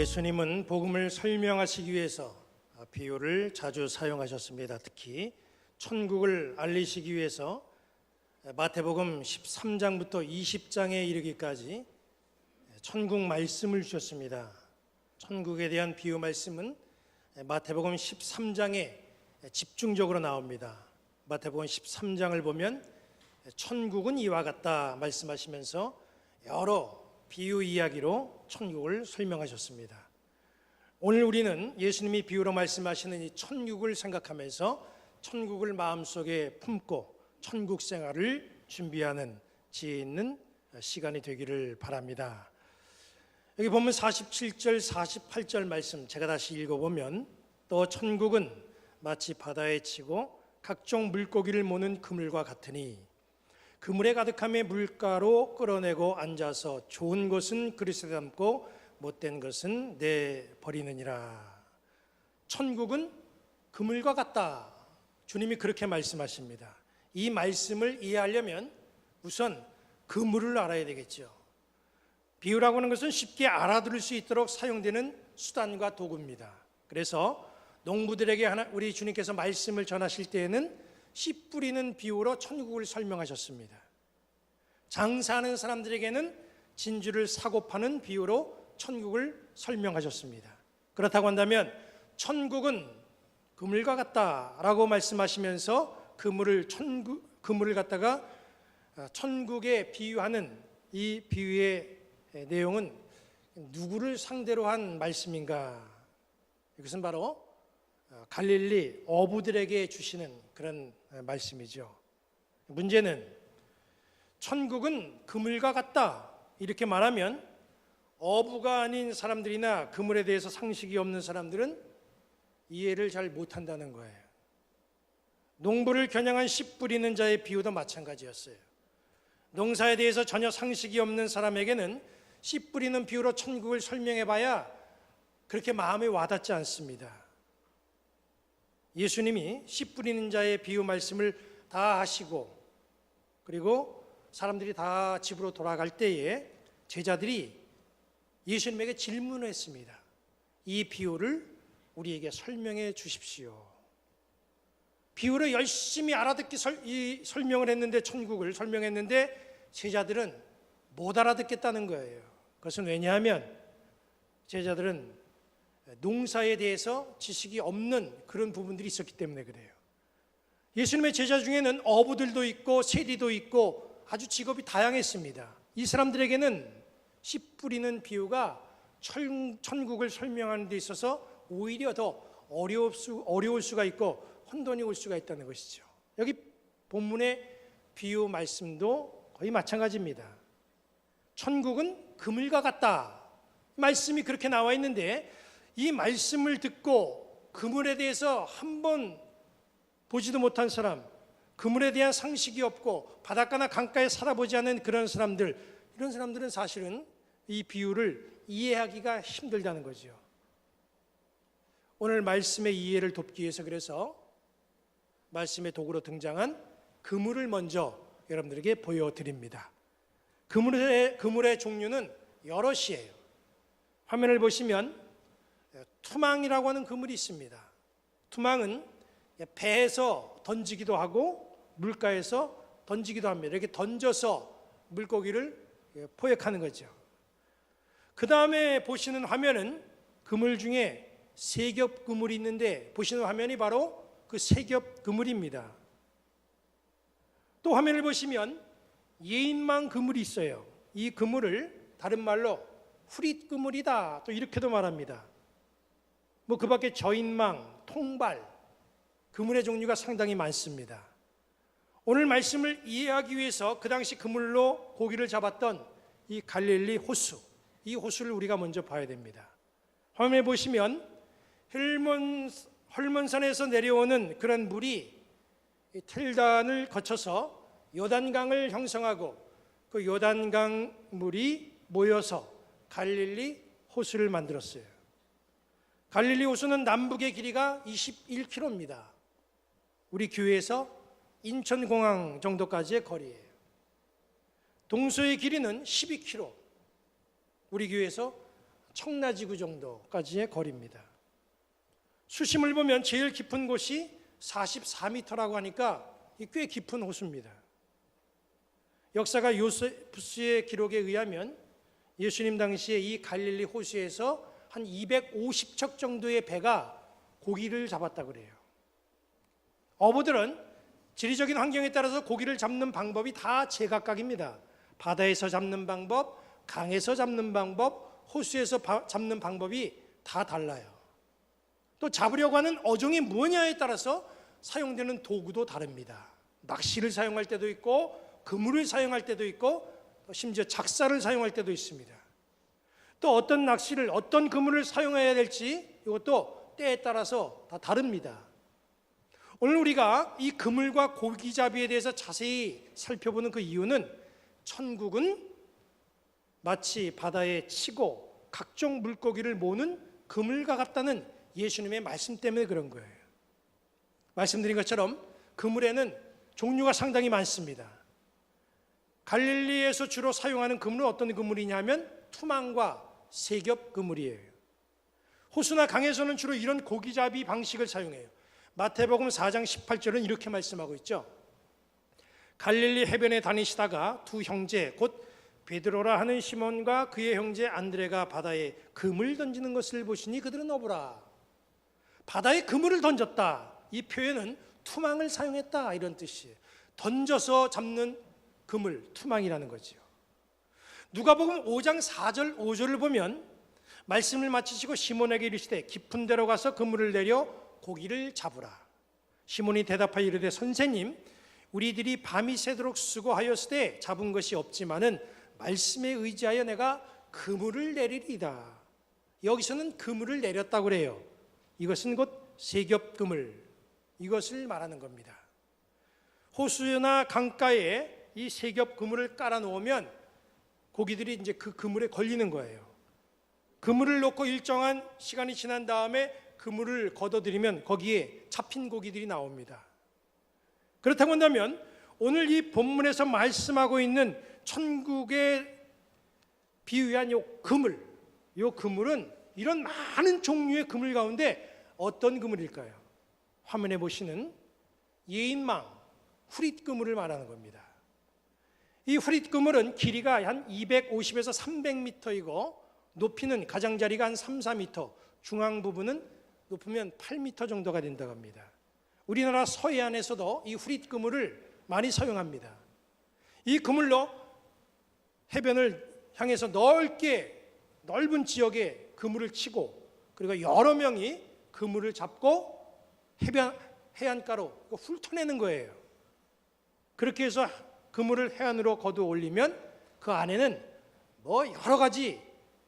예수님은 복음을 설명하시기 위해서 비유를 자주 사용하셨습니다. 특히 천국을 알리시기 위해서 마태복음 13장부터 20장에 이르기까지 천국 말씀을 주셨습니다. 천국에 대한 비유 말씀은 마태복음 13장에 집중적으로 나옵니다. 마태복음 13장을 보면 천국은 이와 같다 말씀하시면서 여러 비유 이야기로 천국을 설명하셨습니다. 오늘 우리는 예수님이 비유로 말씀하시는 이 천국을 생각하면서 천국을 마음속에 품고 천국 생활을 준비하는 지혜 있는 시간이 되기를 바랍니다. 여기 보면 47절, 48절 말씀 제가 다시 읽어보면, 또 천국은 마치 바다에 치고 각종 물고기를 모는 그물과 같으니 그물에 가득함에 물가로 끌어내고 앉아서 좋은 것은 그릇에 담고 못된 것은 내버리느니라. 천국은 그물과 같다. 주님이 그렇게 말씀하십니다. 이 말씀을 이해하려면 우선 그물을 알아야 되겠죠. 비유라고 하는 것은 쉽게 알아들을 수 있도록 사용되는 수단과 도구입니다. 그래서 농부들에게 우리 주님께서 말씀을 전하실 때에는 씨 뿌리는 비유로 천국을 설명하셨습니다. 장사하는 사람들에게는 진주를 사고 파는 비유로 천국을 설명하셨습니다. 그렇다고 한다면 천국은 그물과 같다라고 말씀하시면서 그물을 갖다가 천국에 비유하는 이 비유의 내용은 누구를 상대로 한 말씀인가? 이것은 바로 갈릴리 어부들에게 주시는 그런 말씀이죠. 문제는 천국은 그물과 같다 이렇게 말하면 어부가 아닌 사람들이나 그물에 대해서 상식이 없는 사람들은 이해를 잘 못한다는 거예요. 농부를 겨냥한 씨 뿌리는 자의 비유도 마찬가지였어요. 농사에 대해서 전혀 상식이 없는 사람에게는 씨 뿌리는 비유로 천국을 설명해봐야 그렇게 마음에 와닿지 않습니다. 예수님이 씨 뿌리는 자의 비유 말씀을 다 하시고 그리고 사람들이 다 집으로 돌아갈 때에 제자들이 예수님에게 질문을 했습니다. 이 비유를 우리에게 설명해 주십시오. 비유를 열심히 알아듣기 설명을 했는데, 천국을 설명했는데 제자들은 못 알아듣겠다는 거예요. 그것은 왜냐하면 제자들은 농사에 대해서 지식이 없는 그런 부분들이 있었기 때문에 그래요. 예수님의 제자 중에는 어부들도 있고 세리도 있고 아주 직업이 다양했습니다. 이 사람들에게는 씨 뿌리는 비유가 천국을 설명하는 데 있어서 오히려 더 어려울 수가 있고 혼돈이 올 수가 있다는 것이죠. 여기 본문의 비유 말씀도 거의 마찬가지입니다. 천국은 그물과 같다 말씀이 그렇게 나와 있는데, 이 말씀을 듣고 그물에 대해서 한번 보지도 못한 사람, 그물에 대한 상식이 없고 바닷가나 강가에 살아보지 않은 그런 사람들, 이런 사람들은 사실은 이 비유를 이해하기가 힘들다는 거죠. 오늘 말씀의 이해를 돕기 위해서 그래서 말씀의 도구로 등장한 그물을 먼저 여러분들에게 보여드립니다. 그물의 종류는 여럿이에요. 화면을 보시면 투망이라고 하는 그물이 있습니다. 투망은 배에서 던지기도 하고 물가에서 던지기도 합니다. 이렇게 던져서 물고기를 포획하는 거죠. 그 다음에 보시는 화면은 그물 중에 세겹 그물이 있는데, 보시는 화면이 바로 그 세겹 그물입니다. 또 화면을 보시면 예인망 그물이 있어요. 이 그물을 다른 말로 후릿 그물이다 또 이렇게도 말합니다. 그 밖에 저인망, 통발, 그물의 종류가 상당히 많습니다. 오늘 말씀을 이해하기 위해서 그 당시 그물로 고기를 잡았던 이 갈릴리 호수, 이 호수를 우리가 먼저 봐야 됩니다. 화면에 보시면 헐몬산에서 내려오는 그런 물이 텔단을 거쳐서 요단강을 형성하고 그 요단강 물이 모여서 갈릴리 호수를 만들었어요. 갈릴리 호수는 남북의 길이가 21km입니다. 우리 교회에서 인천공항 정도까지의 거리예요. 동서의 길이는 12km. 우리 교회에서 청라지구 정도까지의 거리입니다. 수심을 보면 제일 깊은 곳이 44m라고 하니까 꽤 깊은 호수입니다. 역사가 요세푸스의 기록에 의하면 예수님 당시에 이 갈릴리 호수에서 한 250척 정도의 배가 고기를 잡았다고 그래요. 어부들은 지리적인 환경에 따라서 고기를 잡는 방법이 다 제각각입니다. 바다에서 잡는 방법, 강에서 잡는 방법, 호수에서 잡는 방법이 다 달라요. 또 잡으려고 하는 어종이 뭐냐에 따라서 사용되는 도구도 다릅니다. 낚시를 사용할 때도 있고 그물을 사용할 때도 있고 심지어 작사를 사용할 때도 있습니다. 또 어떤 낚시를 어떤 그물을 사용해야 될지 이것도 때에 따라서 다 다릅니다. 오늘 우리가 이 그물과 고기잡이에 대해서 자세히 살펴보는 그 이유는 천국은 마치 바다에 치고 각종 물고기를 모는 그물과 같다는 예수님의 말씀 때문에 그런 거예요. 말씀드린 것처럼 그물에는 종류가 상당히 많습니다. 갈릴리에서 주로 사용하는 그물은 어떤 그물이냐면 투망과 세겹 그물이에요. 호수나 강에서는 주로 이런 고기잡이 방식을 사용해요. 마태복음 4장 18절은 이렇게 말씀하고 있죠. 갈릴리 해변에 다니시다가 두 형제 곧 베드로라 하는 시몬과 그의 형제 안드레가 바다에 그물 던지는 것을 보시니 그들은 어부라. 바다에 그물을 던졌다. 이 표현은 투망을 사용했다 이런 뜻이에요. 던져서 잡는 그물, 투망이라는 거죠. 누가복음 5장 4절 5절을 보면 말씀을 마치시고 시몬에게 이르시되 깊은 데로 가서 그물을 내려 고기를 잡으라. 시몬이 대답하여 이르되 선생님 우리들이 밤이 새도록 수고하였으되 잡은 것이 없지만은 말씀에 의지하여 내가 그물을 내리리이다. 여기서는 그물을 내렸다고 그래요. 이것은 곧 세겹 그물, 이것을 말하는 겁니다. 호수나 강가에 이 세겹 그물을 깔아 놓으면 고기들이 이제 그 그물에 걸리는 거예요. 그물을 놓고 일정한 시간이 지난 다음에 그물을 걷어들이면 거기에 잡힌 고기들이 나옵니다. 그렇다고 한다면 오늘 이 본문에서 말씀하고 있는 천국에 비유한 이 그물은 이런 많은 종류의 그물 가운데 어떤 그물일까요? 화면에 보시는 예인망, 후릿 그물을 말하는 겁니다. 이 후릿 그물은 길이가 한 250에서 300m이고 높이는 가장자리가 한 3, 4m, 중앙 부분은 높으면 8m 정도가 된다고 합니다. 우리나라 서해안에서도 이 후릿 그물을 많이 사용합니다. 이 그물로 해변을 향해서 넓은 지역에 그물을 치고 그리고 여러 명이 그물을 잡고 해안가로 훑어내는 거예요. 그렇게 해서 그물을 해안으로 거두어 올리면 그 안에는 여러 가지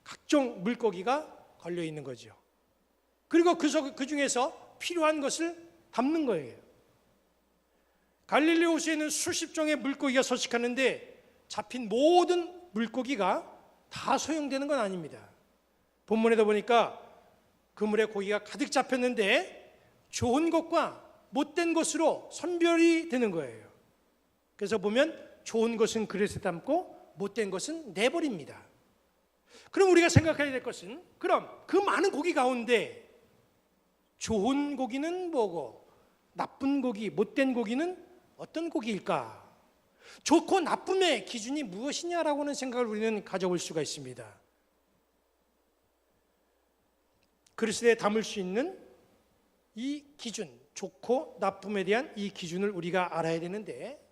각종 물고기가 걸려 있는 거죠. 그리고 그 중에서 필요한 것을 담는 거예요. 갈릴리 호수에는 수십 종의 물고기가 서식하는데 잡힌 모든 물고기가 다 소용되는 건 아닙니다. 본문에도 보니까 그물에 고기가 가득 잡혔는데 좋은 것과 못된 것으로 선별이 되는 거예요. 그래서 보면 좋은 것은 그릇에 담고 못된 것은 내버립니다. 그럼 우리가 생각해야 될 것은 그럼 그 많은 고기 가운데 좋은 고기는 뭐고 나쁜 고기, 못된 고기는 어떤 고기일까? 좋고 나쁨의 기준이 무엇이냐라고 하는 생각을 우리는 가져볼 수가 있습니다. 그릇에 담을 수 있는 이 기준, 좋고 나쁨에 대한 이 기준을 우리가 알아야 되는데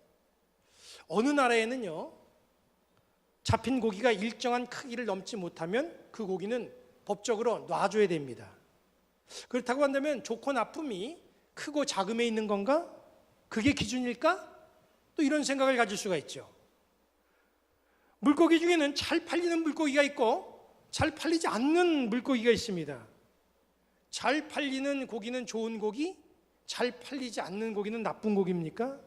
어느 나라에는요 잡힌 고기가 일정한 크기를 넘지 못하면 그 고기는 법적으로 놔줘야 됩니다. 그렇다고 한다면 좋고 나쁨이 크고 작음에 있는 건가? 그게 기준일까? 또 이런 생각을 가질 수가 있죠. 물고기 중에는 잘 팔리는 물고기가 있고 잘 팔리지 않는 물고기가 있습니다. 잘 팔리는 고기는 좋은 고기, 잘 팔리지 않는 고기는 나쁜 고기입니까?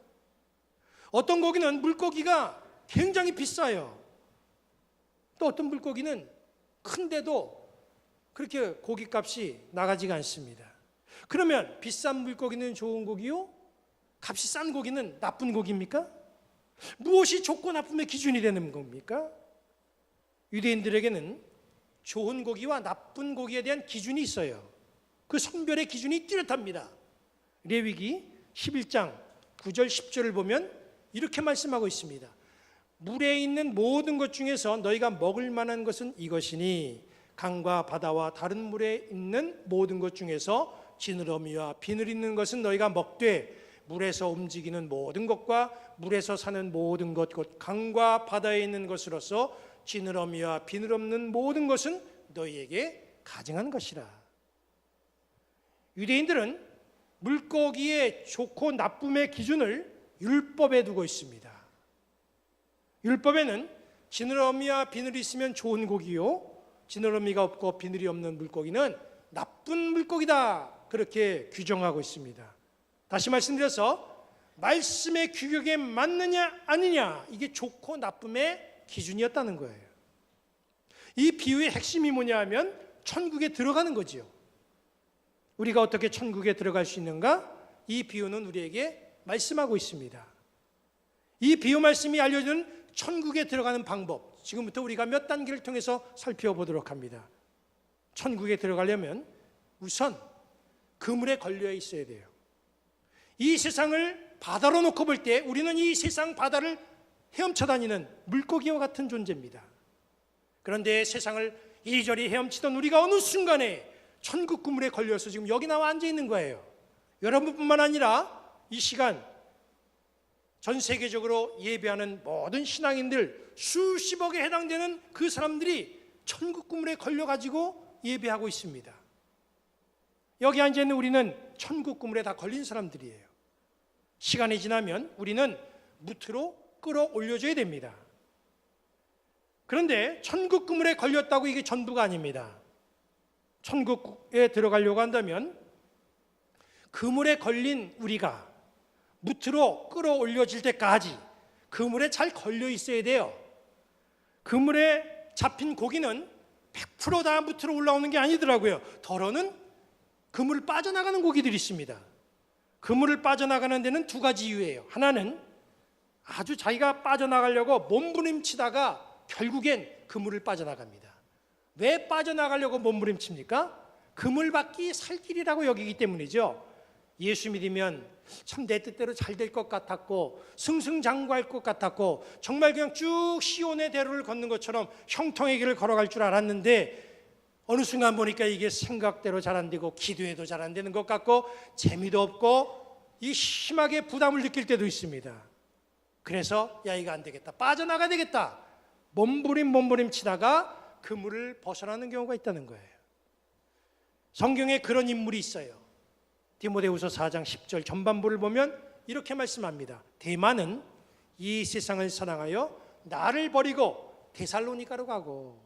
어떤 고기는 물고기가 굉장히 비싸요. 또 어떤 물고기는 큰데도 그렇게 고기값이 나가지가 않습니다. 그러면 비싼 물고기는 좋은 고기요? 값이 싼 고기는 나쁜 고기입니까? 무엇이 좋고 나쁨의 기준이 되는 겁니까? 유대인들에게는 좋은 고기와 나쁜 고기에 대한 기준이 있어요. 그 선별의 기준이 뚜렷합니다. 레위기 11장 9절 10절을 보면 이렇게 말씀하고 있습니다. 물에 있는 모든 것 중에서 너희가 먹을 만한 것은 이것이니 강과 바다와 다른 물에 있는 모든 것 중에서 지느러미와 비늘 있는 것은 너희가 먹되 물에서 움직이는 모든 것과 물에서 사는 모든 것, 곧 강과 바다에 있는 것으로서 지느러미와 비늘 없는 모든 것은 너희에게 가증한 것이라. 유대인들은 물고기의 좋고 나쁨의 기준을 율법에 두고 있습니다. 율법에는 지느러미와 비늘이 있으면 좋은 고기요, 지느러미가 없고 비늘이 없는 물고기는 나쁜 물고기다, 그렇게 규정하고 있습니다. 다시 말씀드려서 말씀의 규격에 맞느냐 아니냐, 이게 좋고 나쁨의 기준이었다는 거예요. 이 비유의 핵심이 뭐냐 하면 천국에 들어가는 거지요. 우리가 어떻게 천국에 들어갈 수 있는가? 이 비유는 우리에게 말씀하고 있습니다. 이 비유 말씀이 알려주는 천국에 들어가는 방법, 지금부터 우리가 몇 단계를 통해서 살펴보도록 합니다. 천국에 들어가려면 우선 그물에 걸려 있어야 돼요. 이 세상을 바다로 놓고 볼 때 우리는 이 세상 바다를 헤엄쳐 다니는 물고기와 같은 존재입니다. 그런데 세상을 이리저리 헤엄치던 우리가 어느 순간에 천국 그물에 걸려서 지금 여기 나와 앉아 있는 거예요. 여러분뿐만 아니라 이 시간 전 세계적으로 예배하는 모든 신앙인들 수십억에 해당되는 그 사람들이 천국 그물에 걸려가지고 예배하고 있습니다. 여기 앉아있는 우리는 천국 그물에 다 걸린 사람들이에요. 시간이 지나면 우리는 무트로 끌어올려줘야 됩니다. 그런데 천국 그물에 걸렸다고 이게 전부가 아닙니다. 천국에 들어가려고 한다면 그물에 걸린 우리가 무트로 끌어올려질 때까지 그물에 잘 걸려 있어야 돼요. 그물에 잡힌 고기는 100% 다 무트로 올라오는 게 아니더라고요. 더러는 그물을 빠져나가는 고기들이 있습니다. 그물을 빠져나가는 데는 두 가지 이유예요. 하나는 아주 자기가 빠져나가려고 몸부림치다가 결국엔 그물을 빠져나갑니다. 왜 빠져나가려고 몸부림칩니까? 그물 밖이 살 길이라고 여기기 때문이죠. 예수 믿으면 참 내 뜻대로 잘 될 것 같았고 승승장구할 것 같았고 정말 그냥 쭉 시온의 대로를 걷는 것처럼 형통의 길을 걸어갈 줄 알았는데 어느 순간 보니까 이게 생각대로 잘 안 되고 기도해도 잘 안 되는 것 같고 재미도 없고 이 심하게 부담을 느낄 때도 있습니다. 그래서 야 이거 안 되겠다, 빠져나가야 되겠다, 몸부림 치다가 그물을 벗어나는 경우가 있다는 거예요. 성경에 그런 인물이 있어요. 디모데후서 4장 10절 전반부를 보면 이렇게 말씀합니다. 데마는 이 세상을 사랑하여 나를 버리고 데살로니가로 가고,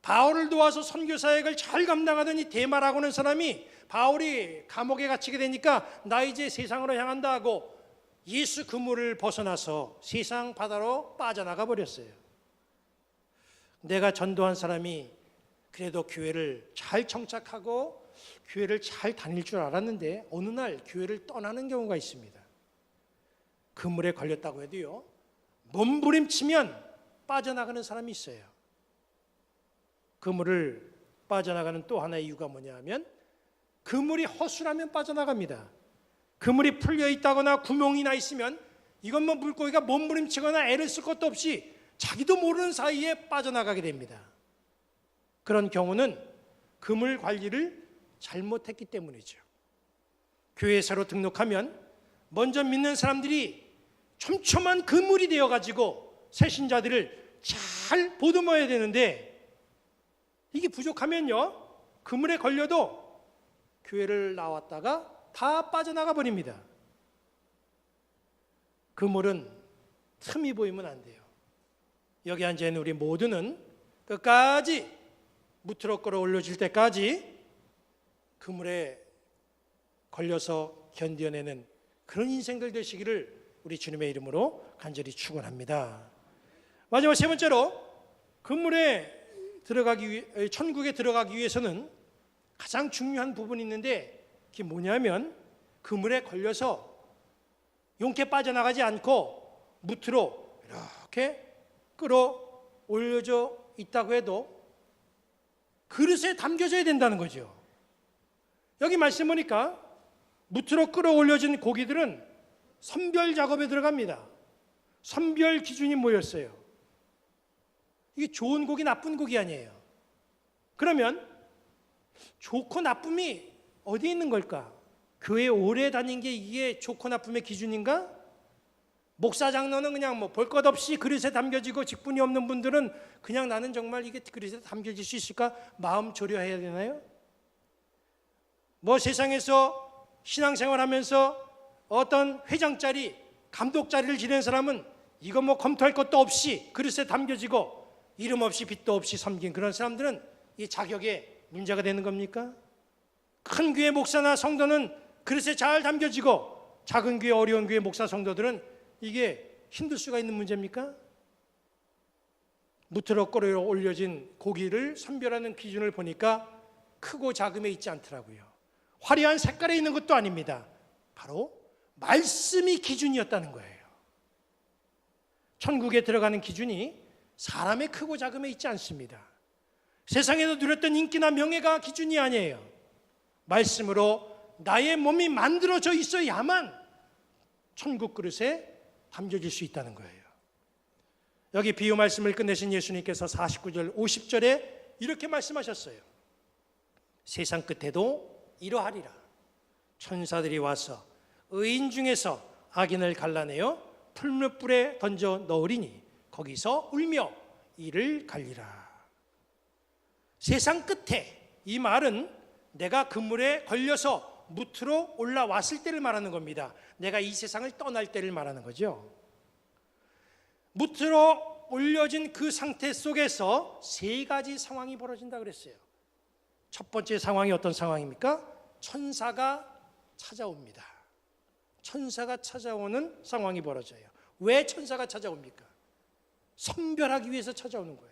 바울을 도와서 선교 사역을 잘 감당하던 이 데마라고 하는 사람이 바울이 감옥에 갇히게 되니까 나 이제 세상으로 향한다 하고 예수 그물을 벗어나서 세상 바다로 빠져나가 버렸어요. 내가 전도한 사람이 그래도 교회를 잘 정착하고 교회를 잘 다닐 줄 알았는데 어느 날 교회를 떠나는 경우가 있습니다. 그물에 걸렸다고 해도요, 몸부림치면 빠져나가는 사람이 있어요. 그물을 빠져나가는 또 하나의 이유가 뭐냐 하면 그물이 허술하면 빠져나갑니다. 그물이 풀려 있다거나 구멍이 나 있으면 이건 뭐 물고기가 몸부림치거나 애를 쓸 것도 없이 자기도 모르는 사이에 빠져나가게 됩니다. 그런 경우는 그물 관리를 잘못했기 때문이죠. 교회에 새로 등록하면 먼저 믿는 사람들이 촘촘한 그물이 되어가지고 새신자들을 잘 보듬어야 되는데 이게 부족하면요, 그물에 걸려도 교회를 나왔다가 다 빠져나가 버립니다. 그물은 틈이 보이면 안 돼요. 여기 앉아있는 우리 모두는 끝까지 무트로 끌어올려질 때까지 그물에 걸려서 견뎌내는 그런 인생들 되시기를 우리 주님의 이름으로 간절히 축원합니다. 마지막 세 번째로, 그물에 들어가기 위해, 천국에 들어가기 위해서는 가장 중요한 부분이 있는데 그게 뭐냐면 그물에 걸려서 용케 빠져나가지 않고 무트로 이렇게 끌어올려져 있다고 해도 그릇에 담겨져야 된다는 거죠. 여기 말씀 보니까 무트로 끌어올려진 고기들은 선별 작업에 들어갑니다. 선별 기준이 뭐였어요? 이게 좋은 고기, 나쁜 고기 아니에요. 그러면 좋고 나쁨이 어디 있는 걸까? 교회 오래 다닌 게 이게 좋고 나쁨의 기준인가? 목사 장로는 그냥 뭐 볼 것 없이 그릇에 담겨지고 직분이 없는 분들은 그냥 나는 정말 이게 그릇에 담겨질 수 있을까? 마음 조려해야 되나요? 뭐 세상에서 신앙생활하면서 어떤 회장 자리, 감독 자리를 지낸 사람은 이거 뭐 검토할 것도 없이 그릇에 담겨지고 이름 없이 빚도 없이 섬긴 그런 사람들은 이 자격에 문제가 되는 겁니까? 큰 교회 목사나 성도는 그릇에 잘 담겨지고 작은 교회, 어려운 교회 목사 성도들은 이게 힘들 수가 있는 문제입니까? 무트로 끌어올려진 고기를 선별하는 기준을 보니까 크고 작음에 있지 않더라고요. 화려한 색깔에 있는 것도 아닙니다. 바로 말씀이 기준이었다는 거예요. 천국에 들어가는 기준이 사람의 크고 작음에 있지 않습니다. 세상에서 누렸던 인기나 명예가 기준이 아니에요. 말씀으로 나의 몸이 만들어져 있어야만 천국 그릇에 담겨질 수 있다는 거예요. 여기 비유 말씀을 끝내신 예수님께서 49절, 50절에 이렇게 말씀하셨어요. 세상 끝에도 이러하리라. 천사들이 와서 의인 중에서 악인을 갈라내어 풀무불에 던져 넣으리니 거기서 울며 이를 갈리라. 세상 끝에, 이 말은 내가 그물에 걸려서 무트로 올라왔을 때를 말하는 겁니다. 내가 이 세상을 떠날 때를 말하는 거죠. 무트로 올려진 그 상태 속에서 세 가지 상황이 벌어진다 그랬어요. 첫 번째 상황이 어떤 상황입니까? 천사가 찾아옵니다. 천사가 찾아오는 상황이 벌어져요. 왜 천사가 찾아옵니까? 선별하기 위해서 찾아오는 거예요.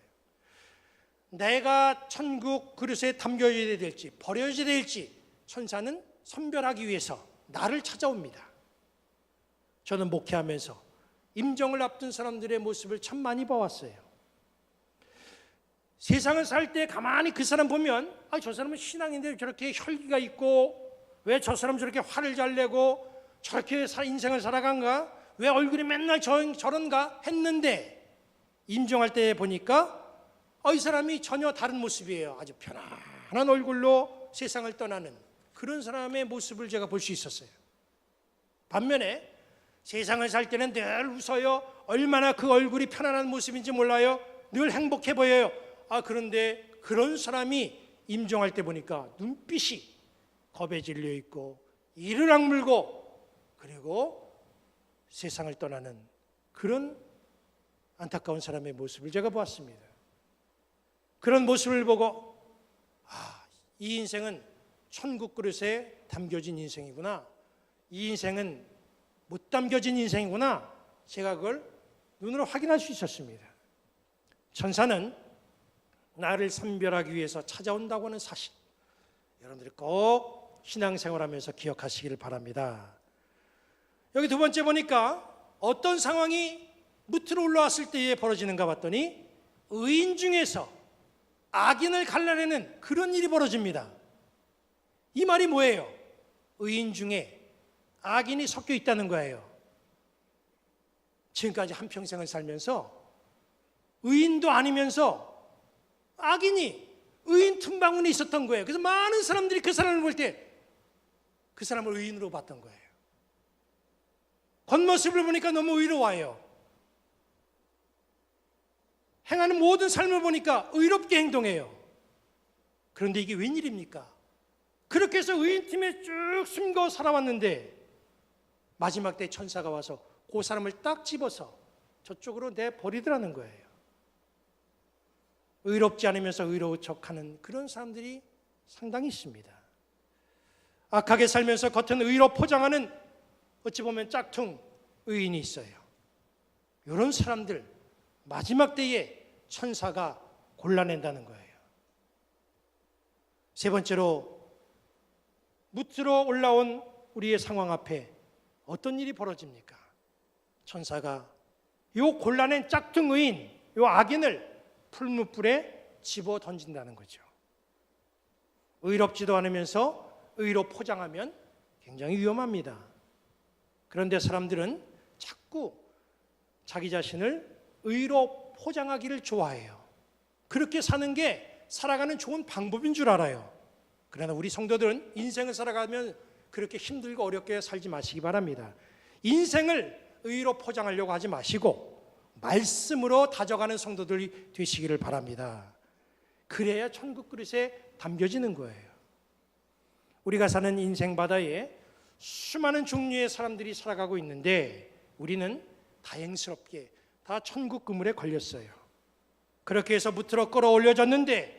내가 천국 그릇에 담겨져야 될지 버려져야 될지 천사는 선별하기 위해서 나를 찾아옵니다. 저는 목회하면서 임종을 앞둔 사람들의 모습을 참 많이 봐왔어요. 세상을 살 때 가만히 그 사람 보면 저 사람은 신앙인데 저렇게 혈기가 있고 왜 저 사람 저렇게 화를 잘 내고 저렇게 인생을 살아간가? 왜 얼굴이 맨날 저런가? 했는데 임종할 때 보니까 이 사람이 전혀 다른 모습이에요. 아주 편안한 얼굴로 세상을 떠나는 그런 사람의 모습을 제가 볼 수 있었어요. 반면에 세상을 살 때는 늘 웃어요. 얼마나 그 얼굴이 편안한 모습인지 몰라요. 늘 행복해 보여요. 그런데 그런 사람이 임종할 때 보니까 눈빛이 겁에 질려 있고 이를 악물고 그리고 세상을 떠나는 그런 안타까운 사람의 모습을 제가 보았습니다. 그런 모습을 보고 이 인생은 천국 그릇에 담겨진 인생이구나. 이 인생은 못 담겨진 인생이구나. 제가 그걸 눈으로 확인할 수 있었습니다. 천사는 나를 선별하기 위해서 찾아온다고 하는 사실, 여러분들이 꼭 신앙생활하면서 기억하시기를 바랍니다. 여기 두 번째 보니까 어떤 상황이 무트로 올라왔을 때에 벌어지는가 봤더니 의인 중에서 악인을 갈라내는 그런 일이 벌어집니다. 이 말이 뭐예요? 의인 중에 악인이 섞여 있다는 거예요. 지금까지 한평생을 살면서 의인도 아니면서 악인이 의인 틈바구니에 있었던 거예요. 그래서 많은 사람들이 그 사람을 볼 때 그 사람을 의인으로 봤던 거예요. 겉모습을 보니까 너무 의로워요. 행하는 모든 삶을 보니까 의롭게 행동해요. 그런데 이게 웬일입니까? 그렇게 해서 의인팀에 쭉 숨고 살아왔는데 마지막 때 천사가 와서 그 사람을 딱 집어서 저쪽으로 내버리더라는 거예요. 의롭지 않으면서 의로운 척하는 그런 사람들이 상당히 있습니다. 악하게 살면서 겉은 의로 포장하는 어찌 보면 짝퉁 의인이 있어요. 이런 사람들 마지막 때에 천사가 골라낸다는 거예요. 세 번째로 무트로 올라온 우리의 상황 앞에 어떤 일이 벌어집니까? 천사가 요 골라낸 짝퉁 의인, 요 악인을 풀무불에 집어 던진다는 거죠. 의롭지도 않으면서 의로 포장하면 굉장히 위험합니다. 그런데 사람들은 자꾸 자기 자신을 의로 포장하기를 좋아해요. 그렇게 사는 게 살아가는 좋은 방법인 줄 알아요. 그러나 우리 성도들은 인생을 살아가면 그렇게 힘들고 어렵게 살지 마시기 바랍니다. 인생을 의로 포장하려고 하지 마시고 말씀으로 다져가는 성도들이 되시기를 바랍니다. 그래야 천국 그릇에 담겨지는 거예요. 우리가 사는 인생 바다에 수많은 종류의 사람들이 살아가고 있는데 우리는 다행스럽게 다 천국 그물에 걸렸어요. 그렇게 해서 무트로 끌어올려졌는데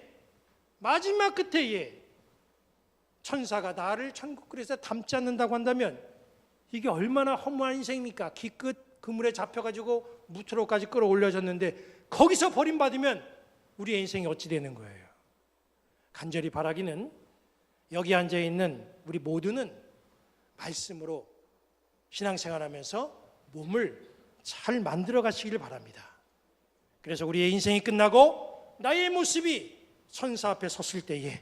마지막 끝에 천사가 나를 천국 그릇에 담지 않는다고 한다면 이게 얼마나 허무한 인생입니까? 기껏 그물에 잡혀가지고 무트로까지 끌어올려졌는데 거기서 버림받으면 우리의 인생이 어찌 되는 거예요? 간절히 바라기는 여기 앉아있는 우리 모두는 말씀으로 신앙생활하면서 몸을 잘 만들어 가시기를 바랍니다. 그래서 우리의 인생이 끝나고 나의 모습이 천사 앞에 섰을 때에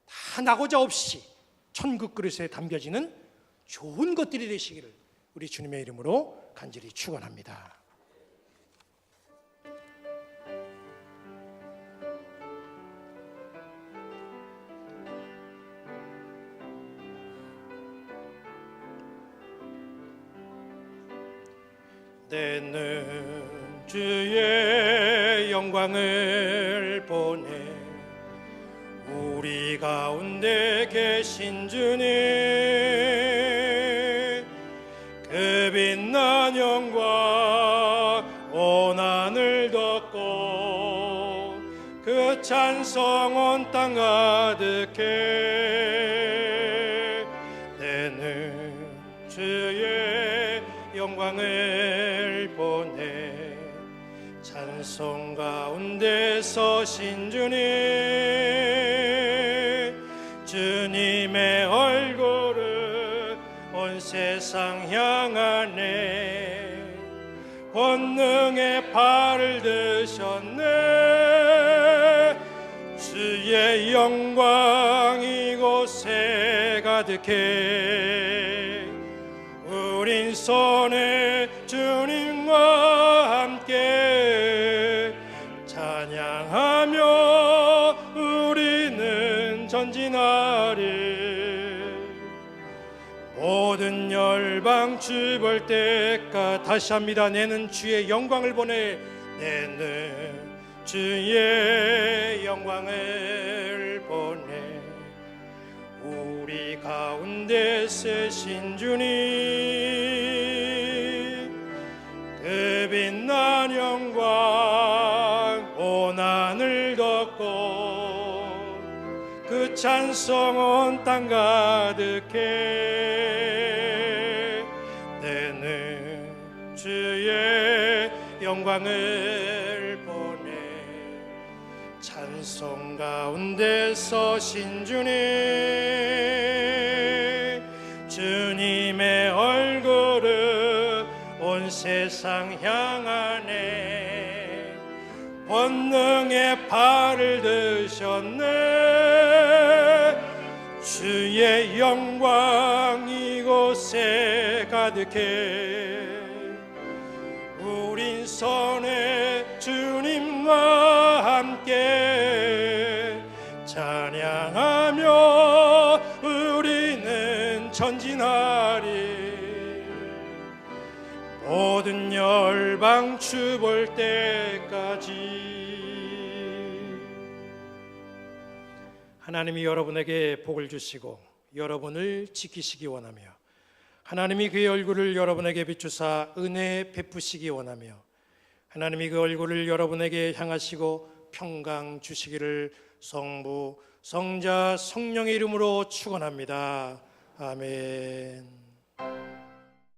다 나고자 없이 천국 그릇에 담겨지는 좋은 것들이 되시기를 우리 주님의 이름으로 간절히 축원합니다. 내는 주의 영광을 보내 우리 가운데 계신 주님 그 빛난 영광 온 하늘 덮고 그 찬송 온 땅 가득해 내는 주의 영광을 보내 찬송 가운데 서신 주님의 얼굴을 온 세상 향하네 권능의 팔을 드셨네 주의 영광 이곳에 가득해 우린 손에 주님과 함께 찬양하며 우리는 전진하리 모든 열방 주 볼 때까지 다시 합니다. 내는 주의 영광을 보내 내는 주의 영광을 보내 우리 가운데 세신 주님 그 빛난 영광 온 하늘 덮고 그 찬송 온 땅 가득해 내는 주의 영광을 보내 찬송 가운데 서신 주님의 얼굴을 온 세상 향하네 권능의 팔을 드셨네 주의 영광 이곳에 가득해 우린 손에 주님과 함께 찬양하며 우리는 전진하리 모든 열방 주 볼 때까지 하나님이 여러분에게 복을 주시고 여러분을 지키시기 원하며 하나님이 그의 얼굴을 여러분에게 비추사 은혜 베푸시기 원하며 하나님이 그 얼굴을 여러분에게 향하시고 평강 주시기를 성부, 성자, 성령의 이름으로 축원합니다. 아멘.